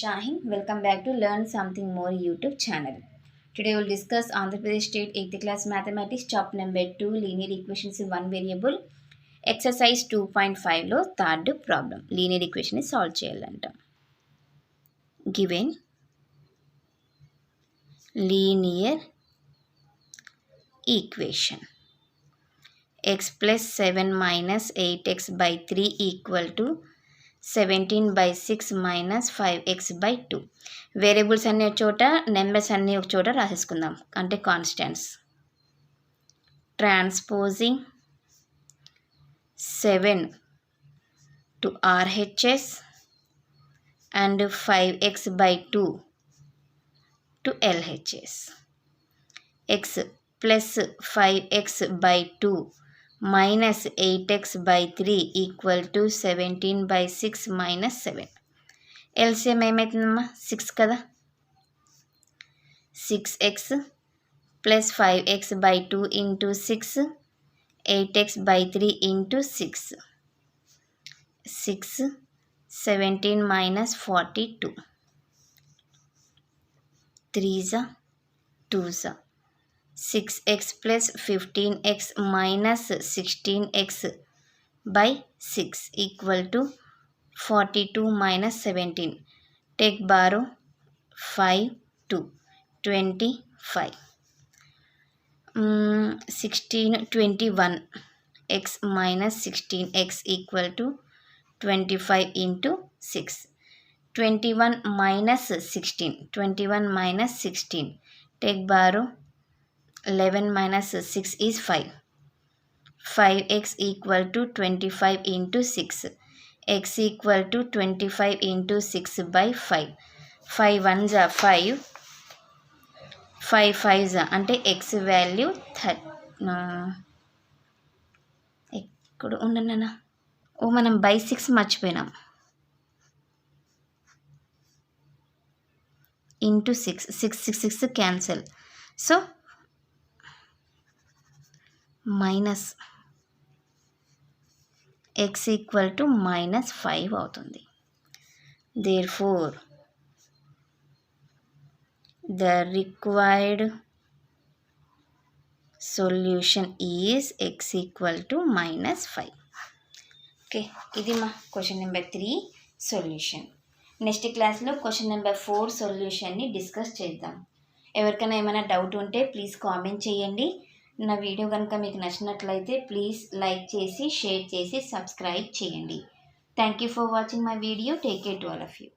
Shahin. Welcome back to Learn Something More YouTube channel. Today we'll discuss Andhra Pradesh State 8th class mathematics chapter number 2 linear equations in one variable exercise 2.5 లో third problem linear equation ని solve చేయాలంట. Given linear equation x plus 7 minus 8x by 3 equal to 17/6 minus 5x/2. Variables అన్ని ఒక చోట numbers అన్ని ఒక చోట రాసేసుకుందాం అంటే constants. Transposing 7 to RHS and 5x/2 to LHS. x plus 5x/2 minus 8x/3 equal to 17/6 minus 7. LCM ఏమవుతుందమ్మా 6 కదా. 6x plus 5x/2 into 6 8x/3 into 6 6 17 minus 42 3s 2s 6x plus 15x minus 16x by 6 equal to 42 minus 17. Take borrow 5 2 25 16 21 x minus 16x equal to 25 into 6. 21 minus 16 21 minus 16. Take borrow 11 minus 6 is 5. 5x equal to 25 into 6. X equal to 25 into 6 by 5. 5 1s are 5. 5 5s are అంటే x value ఎక్కడ ఉండన్నా మనం by 6 మర్చిపోయినాం. Into 6 6 6 6 cancel. So minus x equal to -5 అవుతుంది. Therefore the required solution is x equal to -5. Okay, ఇది మా question number 3 solution. Next క్లాస్లో question number 4 సొల్యూషన్ని discuss చేద్దాం. ఎవరికైనా ఏమైనా డౌట్ ఉంటే ప్లీజ్ కామెంట్ చేయండి. నా వీడియో కనుక మీకు నచ్చినట్లయితే ప్లీజ్ లైక్ చేసి షేర్ చేసి సబ్స్క్రైబ్ చేయండి. Thank you for watching my video. Take care to all of you.